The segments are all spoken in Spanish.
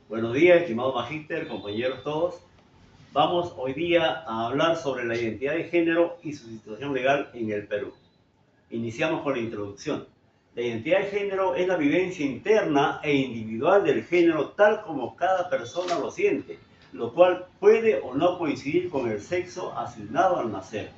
Buenos días, estimado magíster, compañeros todos. Vamos hoy día a hablar sobre la identidad de género y su situación legal en el Perú. Iniciamos con la introducción. La identidad de género es la vivencia interna e individual del género tal como cada persona lo siente, lo cual puede o no coincidir con el sexo asignado al nacer.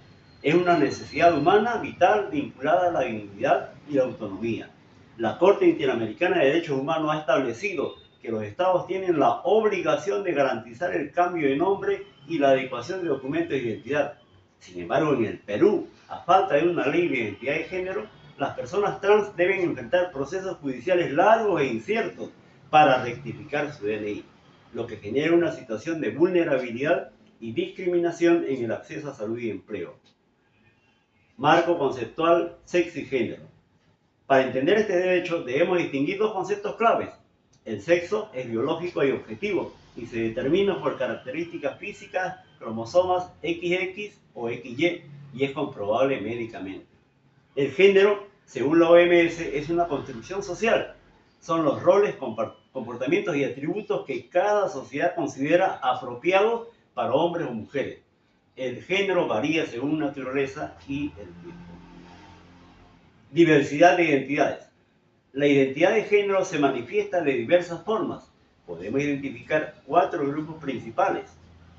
Es una necesidad humana vital vinculada a la dignidad y la autonomía. La Corte Interamericana de Derechos Humanos ha establecido que los estados tienen la obligación de garantizar el cambio de nombre y la adecuación de documentos de identidad. Sin embargo, en el Perú, a falta de una ley de identidad de género, las personas trans deben enfrentar procesos judiciales largos e inciertos para rectificar su DNI, lo que genera una situación de vulnerabilidad y discriminación en el acceso a salud y empleo. Marco conceptual, sexo y género. Para entender este derecho debemos distinguir dos conceptos claves. El sexo es biológico y objetivo y se determina por características físicas, cromosomas XX o XY y es comprobable médicamente. El género, según la OMS, es una construcción social. Son los roles, comportamientos y atributos que cada sociedad considera apropiados para hombres o mujeres. El género varía según naturaleza y el tiempo. Diversidad de identidades. La identidad de género se manifiesta de diversas formas. Podemos identificar cuatro grupos principales.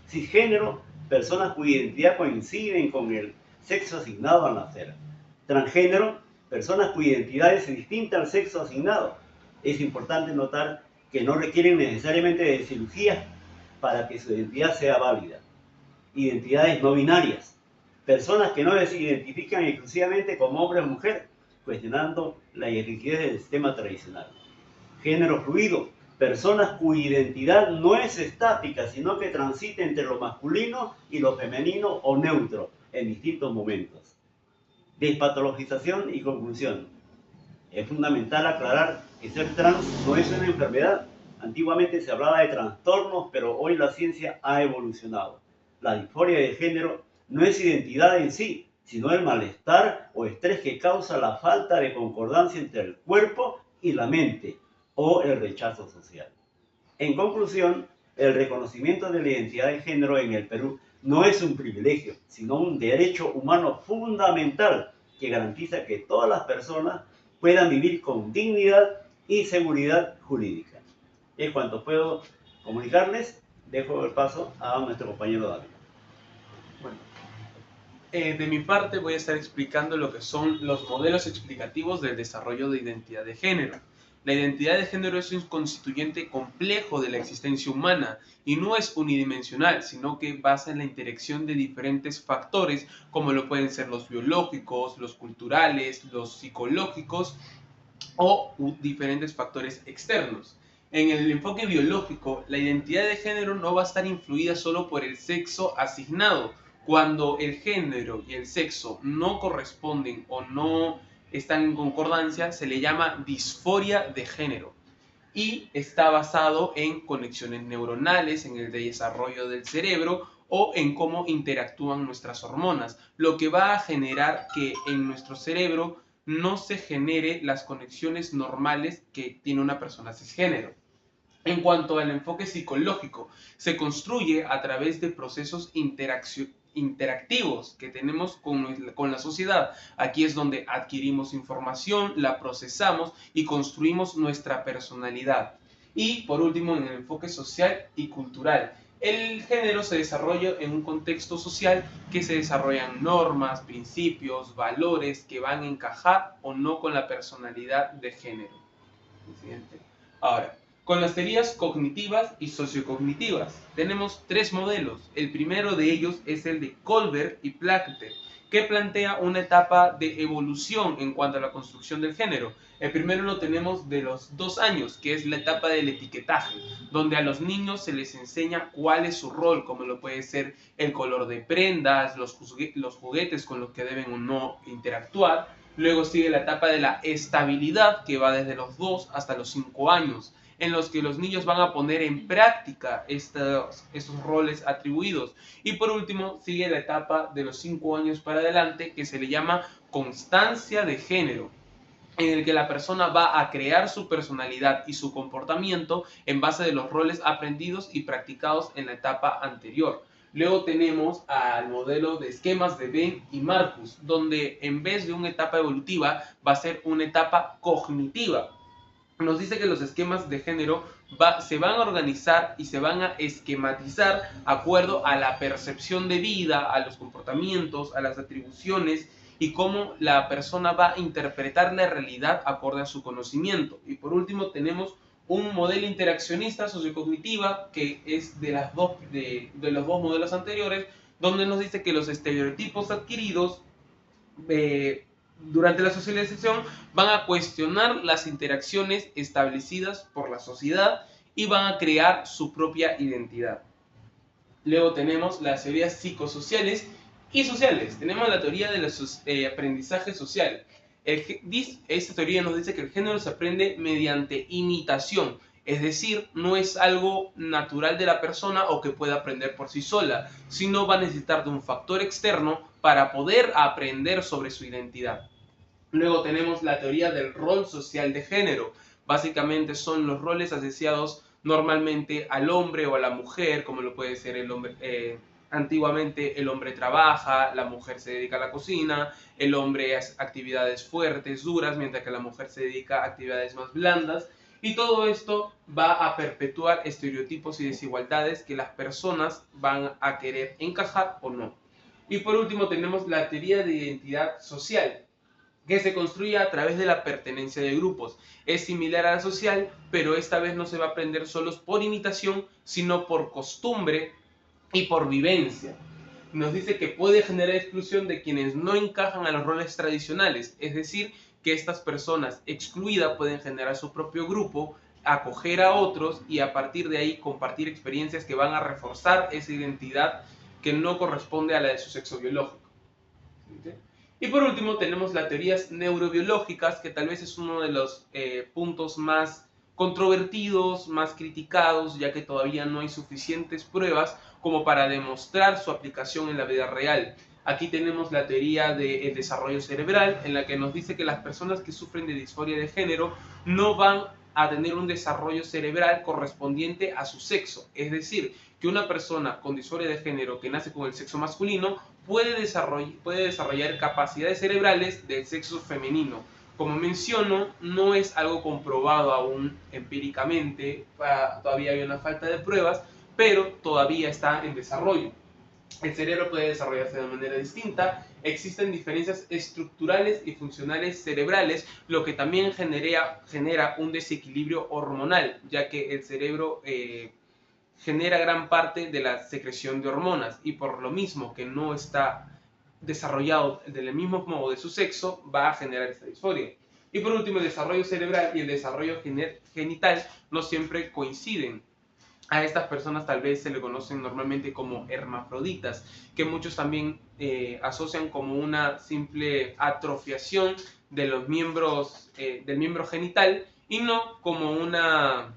Cisgénero, personas cuya identidad coincide con el sexo asignado al nacer. Transgénero, personas cuya identidad es distinta al sexo asignado. Es importante notar que no requieren necesariamente de cirugía para que su identidad sea válida. Identidades no binarias, personas que no se identifican exclusivamente como hombre o mujer, cuestionando la rigidez del sistema tradicional. Género fluido, personas cuya identidad no es estática, sino que transita entre lo masculino y lo femenino o neutro en distintos momentos. Despatologización y conclusión. Es fundamental aclarar que ser trans no es una enfermedad. Antiguamente se hablaba de trastornos, pero hoy la ciencia ha evolucionado. La disforia de género no es identidad en sí, sino el malestar o estrés que causa la falta de concordancia entre el cuerpo y la mente o el rechazo social. En conclusión, el reconocimiento de la identidad de género en el Perú no es un privilegio, sino un derecho humano fundamental que garantiza que todas las personas puedan vivir con dignidad y seguridad jurídica. En cuanto puedo comunicarles, dejo el paso a nuestro compañero David. Bueno, de mi parte voy a estar explicando lo que son los modelos explicativos del desarrollo de identidad de género. La identidad de género es un constituyente complejo de la existencia humana y no es unidimensional, sino que basa en la interacción de diferentes factores, como lo pueden ser los biológicos, los culturales, los psicológicos o diferentes factores externos. En el enfoque biológico, la identidad de género no va a estar influida solo por el sexo asignado. Cuando el género y el sexo no corresponden o no están en concordancia, se le llama disforia de género y está basado en conexiones neuronales, en el desarrollo del cerebro o en cómo interactúan nuestras hormonas, lo que va a generar que en nuestro cerebro no se genere las conexiones normales que tiene una persona cisgénero. En cuanto al enfoque psicológico, se construye a través de procesos interactivos que tenemos con la sociedad. Aquí es donde adquirimos información, la procesamos y construimos nuestra personalidad. Y por último, en el enfoque social y cultural. El género se desarrolla en un contexto social que se desarrollan normas, principios, valores que van a encajar o no con la personalidad de género. Siguiente. Ahora, con las teorías cognitivas y sociocognitivas, tenemos tres modelos. El primero de ellos es el de Kohlberg y Plachter, que plantea una etapa de evolución en cuanto a la construcción del género. El primero lo tenemos de los 2 años, que es la etapa del etiquetaje, donde a los niños se les enseña cuál es su rol, como lo puede ser el color de prendas, los juguetes con los que deben o no interactuar. Luego sigue la etapa de la estabilidad, que va desde los 2 hasta los 5 años, en los que los niños van a poner en práctica estos roles atribuidos. Y por último sigue la etapa de los 5 años para adelante, que se le llama constancia de género. en el que la persona va a crear su personalidad y su comportamiento en base de los roles aprendidos y practicados en la etapa anterior. Luego tenemos al modelo de esquemas de Venn y Marcus, donde en vez de una etapa evolutiva va a ser una etapa cognitiva. Nos dice que los esquemas de género se van a organizar y se van a esquematizar de acuerdo a la percepción de vida, a los comportamientos, a las atribuciones y cómo la persona va a interpretar la realidad acorde a su conocimiento. Y por último tenemos un modelo interaccionista sociocognitiva que es de los dos modelos anteriores, donde nos dice que los estereotipos adquiridos durante la socialización van a cuestionar las interacciones establecidas por la sociedad y van a crear su propia identidad. Luego tenemos las teorías psicosociales y sociales. Tenemos la teoría del aprendizaje social. Esta teoría nos dice que el género se aprende mediante imitación, es decir, no es algo natural de la persona o que pueda aprender por sí sola, sino va a necesitar de un factor externo para poder aprender sobre su identidad. Luego tenemos la teoría del rol social de género. Básicamente son los roles asociados normalmente al hombre o a la mujer, como lo puede ser el hombre. Antiguamente el hombre trabaja, la mujer se dedica a la cocina, el hombre hace actividades fuertes, duras, mientras que la mujer se dedica a actividades más blandas. Y todo esto va a perpetuar estereotipos y desigualdades que las personas van a querer encajar o no. Y por último tenemos la teoría de identidad social, que se construye a través de la pertenencia de grupos. Es similar a la social, pero esta vez no se va a aprender solo por imitación, sino por costumbre y por vivencia. Nos dice que puede generar exclusión de quienes no encajan a los roles tradicionales, es decir, que estas personas excluidas pueden generar su propio grupo, acoger a otros y a partir de ahí compartir experiencias que van a reforzar esa identidad que no corresponde a la de su sexo biológico. ¿Sí? Y por último tenemos las teorías neurobiológicas, que tal vez es uno de los puntos más controvertidos, más criticados, ya que todavía no hay suficientes pruebas como para demostrar su aplicación en la vida real. Aquí tenemos la teoría del desarrollo cerebral, en la que nos dice que las personas que sufren de disforia de género no van a tener un desarrollo cerebral correspondiente a su sexo. Es decir, que una persona con disforia de género que nace con el sexo masculino puede desarrollar capacidades cerebrales del sexo femenino. Como menciono, no es algo comprobado aún empíricamente, todavía hay una falta de pruebas, pero todavía está en desarrollo. El cerebro puede desarrollarse de manera distinta, existen diferencias estructurales y funcionales cerebrales, lo que también genera un desequilibrio hormonal, ya que el cerebro genera gran parte de la secreción de hormonas y por lo mismo que no está desarrollado del mismo modo de su sexo, va a generar esta disforia. Y por último, el desarrollo cerebral y el desarrollo genital no siempre coinciden. A estas personas tal vez se le conocen normalmente como hermafroditas, que muchos también asocian como una simple atrofiación de los miembros, del miembro genital y no como una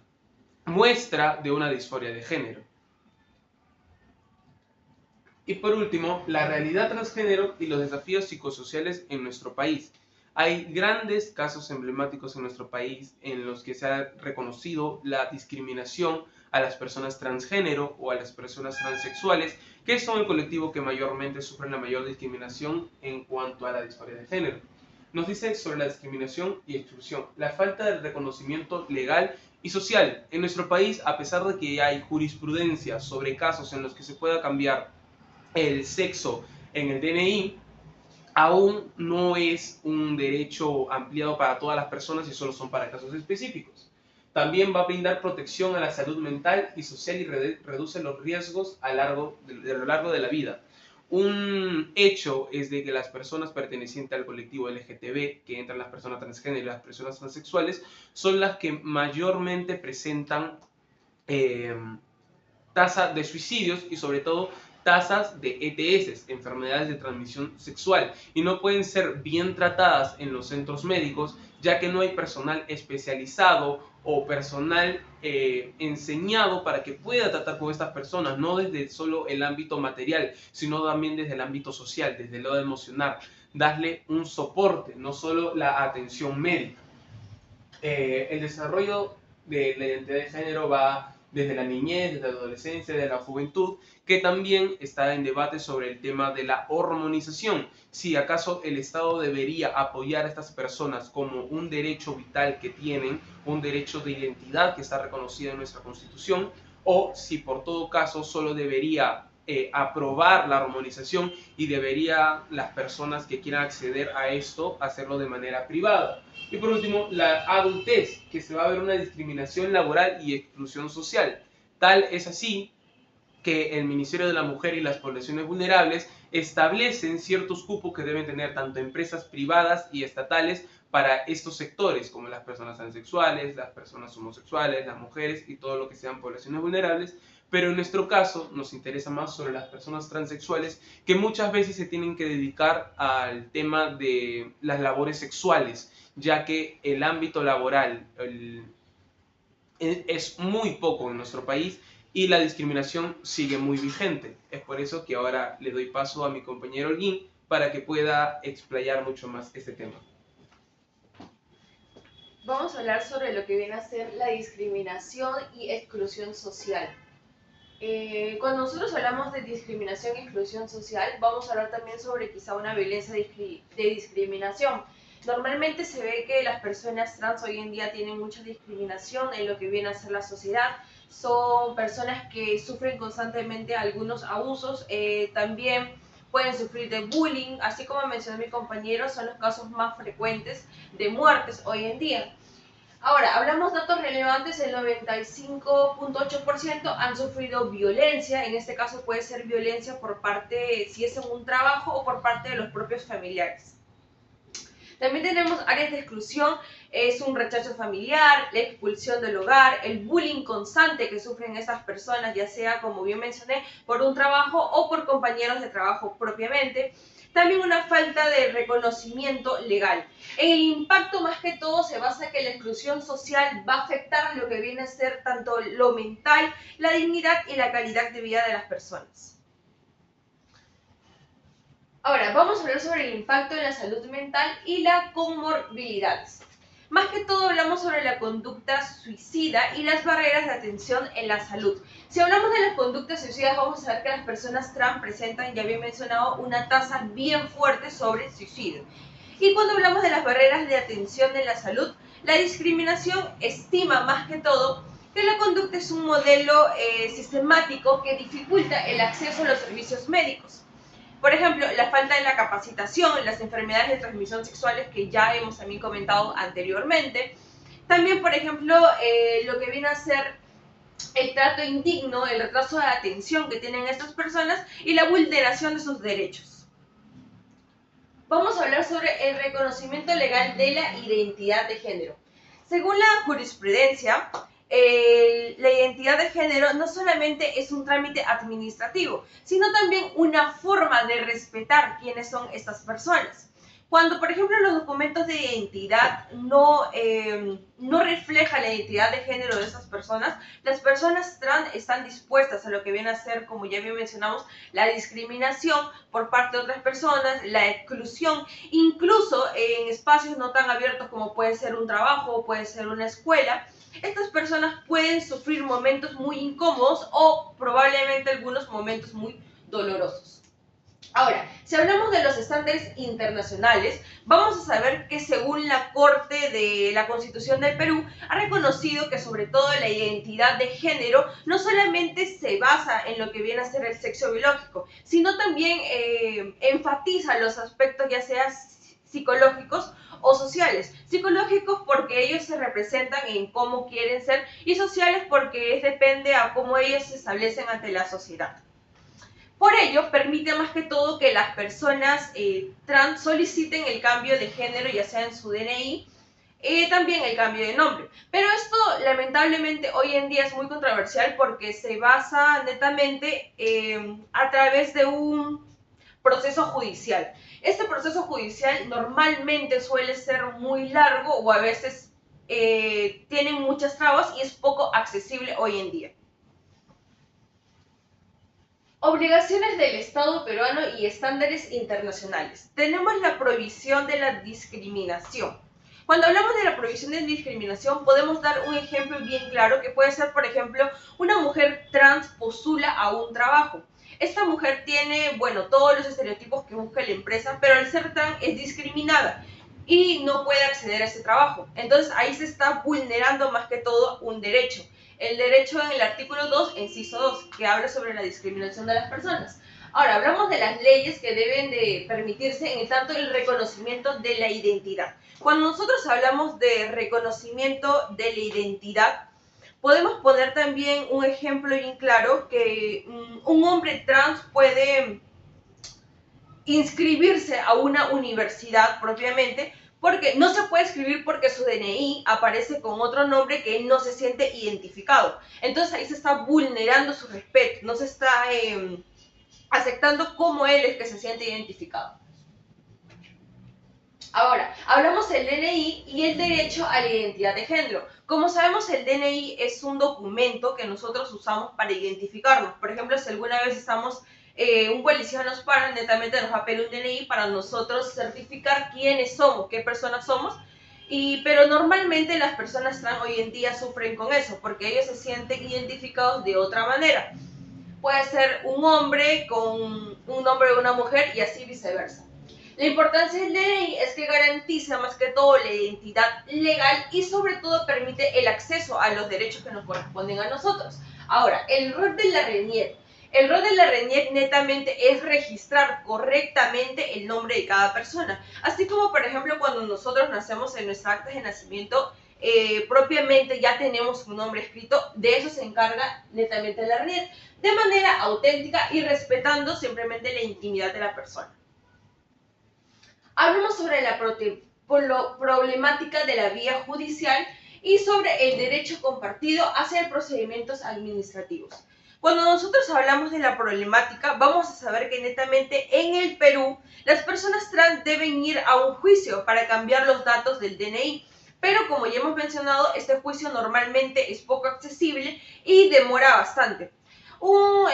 muestra de una disforia de género. Y por último, la realidad transgénero y los desafíos psicosociales en nuestro país. Hay grandes casos emblemáticos en nuestro país en los que se ha reconocido la discriminación a las personas transgénero o a las personas transexuales, que son el colectivo que mayormente sufren la mayor discriminación en cuanto a la disforia de género. Nos dice sobre la discriminación y exclusión, la falta de reconocimiento legal y social. En nuestro país, a pesar de que hay jurisprudencia sobre casos en los que se pueda cambiar el sexo en el DNI, aún no es un derecho ampliado para todas las personas y solo son para casos específicos. También va a brindar protección a la salud mental y social y reduce los riesgos a lo largo de la vida. Un hecho es de que las personas pertenecientes al colectivo LGTB, que entran las personas transgénero y las personas transexuales, son las que mayormente presentan tasa de suicidios y sobre todo tasas de ETS, enfermedades de transmisión sexual, y no pueden ser bien tratadas en los centros médicos, ya que no hay personal especializado o personal enseñado para que pueda tratar con estas personas, no desde solo el ámbito material, sino también desde el ámbito social, desde el lado emocional, darle un soporte, no solo la atención médica. El desarrollo de la identidad de género va desde la niñez, desde la adolescencia, desde la juventud, que también está en debate sobre el tema de la hormonización. Si acaso el Estado debería apoyar a estas personas como un derecho vital que tienen, un derecho de identidad que está reconocido en nuestra Constitución, o si por todo caso solo debería aprobar la hormonización y debería las personas que quieran acceder a esto hacerlo de manera privada. Y por último, la adultez, que se va a ver una discriminación laboral y exclusión social. Tal es así que el Ministerio de la Mujer y las Poblaciones Vulnerables establecen ciertos cupos que deben tener tanto empresas privadas y estatales para estos sectores, como las personas transexuales, las personas homosexuales, las mujeres y todo lo que sean poblaciones vulnerables. Pero en nuestro caso nos interesa más sobre las personas transexuales, que muchas veces se tienen que dedicar al tema de las labores sexuales, ya que el ámbito laboral es muy poco en nuestro país y la discriminación sigue muy vigente. Es por eso que ahora le doy paso a mi compañero Holguín para que pueda explayar mucho más este tema. Vamos a hablar sobre lo que viene a ser la discriminación y exclusión social. Cuando nosotros hablamos de discriminación y exclusión social, vamos a hablar también sobre quizá una violencia de discriminación. Normalmente se ve que las personas trans hoy en día tienen mucha discriminación en lo que viene a ser la sociedad. Son personas que sufren constantemente algunos abusos, también pueden sufrir de bullying, así como mencionó mi compañero, son los casos más frecuentes de muertes hoy en día. Ahora, hablamos de datos relevantes, el 95.8% han sufrido violencia, en este caso puede ser violencia por parte, si es en un trabajo o por parte de los propios familiares. También tenemos áreas de exclusión, es un rechazo familiar, la expulsión del hogar, el bullying constante que sufren estas personas, ya sea, como bien mencioné, por un trabajo o por compañeros de trabajo propiamente. También una falta de reconocimiento legal. En el impacto más que todo se basa en que la exclusión social va a afectar lo que viene a ser tanto lo mental, la dignidad y la calidad de vida de las personas. Ahora, vamos a hablar sobre el impacto en la salud mental y las comorbilidades. Más que todo hablamos sobre la conducta suicida y las barreras de atención en la salud. Si hablamos de las conductas suicidas, vamos a ver que las personas trans presentan, ya había mencionado, una tasa bien fuerte sobre suicidio. Y cuando hablamos de las barreras de atención en la salud, la discriminación estima más que todo que la conducta es un modelo sistemático que dificulta el acceso a los servicios médicos. Por ejemplo, la falta de la capacitación, las enfermedades de transmisión sexuales que ya hemos también comentado anteriormente. También, por ejemplo, lo que viene a ser el trato indigno, el retraso de atención que tienen estas personas y la vulneración de sus derechos. Vamos a hablar sobre el reconocimiento legal de la identidad de género. Según la jurisprudencia, la identidad de género no solamente es un trámite administrativo, sino también una forma de respetar quiénes son estas personas. Cuando, por ejemplo, los documentos de identidad no reflejan la identidad de género de estas personas, las personas trans están dispuestas a lo que viene a ser, como ya bien mencionamos, la discriminación por parte de otras personas, la exclusión, incluso en espacios no tan abiertos como puede ser un trabajo o puede ser una escuela. Estas personas pueden sufrir momentos muy incómodos o probablemente algunos momentos muy dolorosos. Ahora, si hablamos de los estándares internacionales, vamos a saber que según la Corte de la Constitución del Perú, ha reconocido que sobre todo la identidad de género no solamente se basa en lo que viene a ser el sexo biológico, sino también enfatiza los aspectos ya sea psicológicos o sociales. Psicológicos porque ellos se representan en cómo quieren ser y sociales porque depende a cómo ellos se establecen ante la sociedad. Por ello, permite más que todo que las personas trans soliciten el cambio de género, ya sea en su DNI, también el cambio de nombre. Pero esto, lamentablemente, hoy en día es muy controversial porque se basa netamente a través de un proceso judicial. Este proceso judicial normalmente suele ser muy largo o a veces tiene muchas trabas y es poco accesible hoy en día. Obligaciones del Estado peruano y estándares internacionales. Tenemos la prohibición de la discriminación. Cuando hablamos de la prohibición de discriminación, podemos dar un ejemplo bien claro que puede ser, por ejemplo, una mujer trans postula a un trabajo. Esta mujer tiene, bueno, todos los estereotipos que busca la empresa, pero al ser trans es discriminada y no puede acceder a ese trabajo. Entonces ahí se está vulnerando más que todo un derecho. El derecho en el artículo 2, inciso 2, que habla sobre la discriminación de las personas. Ahora, hablamos de las leyes que deben de permitirse en tanto el reconocimiento de la identidad. Cuando nosotros hablamos de reconocimiento de la identidad, podemos poner también un ejemplo bien claro que un hombre trans puede inscribirse a una universidad propiamente, porque no se puede escribir porque su DNI aparece con otro nombre que él no se siente identificado. Entonces ahí se está vulnerando su respeto, no se está aceptando cómo él es que se siente identificado. Ahora, hablamos del DNI y el derecho a la identidad de género. Como sabemos, el DNI es un documento que nosotros usamos para identificarnos. Por ejemplo, si alguna vez estamos, un policía nos para, netamente nos va a pedir un DNI para nosotros certificar quiénes somos, qué personas somos. Pero normalmente las personas trans hoy en día sufren con eso, porque ellos se sienten identificados de otra manera. Puede ser un hombre con un nombre de una mujer y así viceversa. La importancia del DNI es que garantiza más que todo la identidad legal y sobre todo permite el acceso a los derechos que nos corresponden a nosotros. Ahora, el rol de la RENIEC. El rol de la RENIEC netamente es registrar correctamente el nombre de cada persona. Así como, por ejemplo, cuando nosotros nacemos en nuestras actas de nacimiento, propiamente ya tenemos un nombre escrito, de eso se encarga netamente la RENIEC, de manera auténtica y respetando simplemente la intimidad de la persona. Hablamos sobre la problemática de la vía judicial y sobre el derecho compartido hacia procedimientos administrativos. Cuando nosotros hablamos de la problemática, vamos a saber que netamente en el Perú, las personas trans deben ir a un juicio para cambiar los datos del DNI. Pero como ya hemos mencionado, este juicio normalmente es poco accesible y demora bastante. Un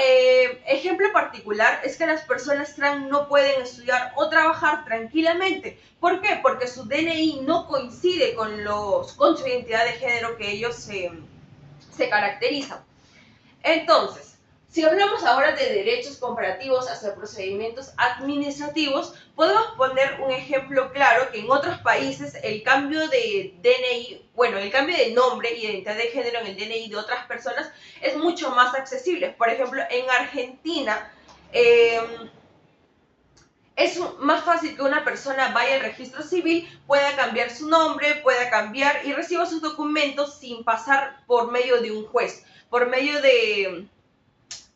ejemplo particular es que las personas trans no pueden estudiar o trabajar tranquilamente. ¿Por qué? Porque su DNI no coincide con su identidad de género que ellos se caracterizan. Entonces, si hablamos ahora de derechos comparativos hacia procedimientos administrativos, podemos poner un ejemplo claro que en otros países el cambio de DNI, bueno, el cambio de nombre y identidad de género en el DNI de otras personas es mucho más accesible. Por ejemplo, en Argentina es más fácil que una persona vaya al registro civil, pueda cambiar su nombre, pueda cambiar y reciba sus documentos sin pasar por medio de un juez, por medio de...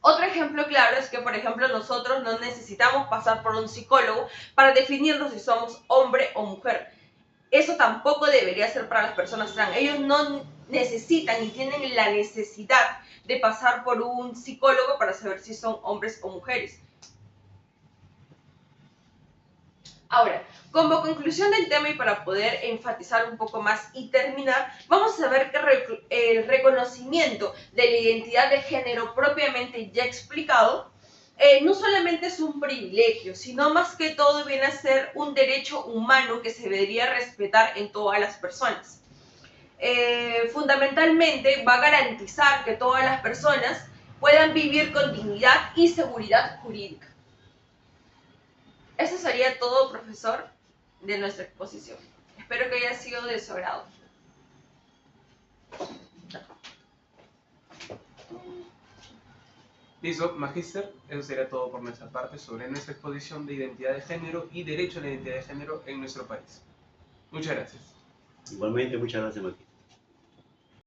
Otro ejemplo claro es que, por ejemplo, nosotros no necesitamos pasar por un psicólogo para definirnos si somos hombre o mujer. Eso tampoco debería ser para las personas trans. Ellos no necesitan ni tienen la necesidad de pasar por un psicólogo para saber si son hombres o mujeres. Ahora, como conclusión del tema y para poder enfatizar un poco más y terminar, vamos a ver que el reconocimiento de la identidad de género propiamente ya explicado, no solamente es un privilegio, sino más que todo viene a ser un derecho humano que se debería respetar en todas las personas. Fundamentalmente va a garantizar que todas las personas puedan vivir con dignidad y seguridad jurídica. Eso sería todo, profesor, de nuestra exposición. Espero que haya sido de su agrado. Listo, Magíster, eso sería todo por nuestra parte sobre nuestra exposición de identidad de género y derecho a la identidad de género en nuestro país. Muchas gracias. Igualmente, muchas gracias, Martín.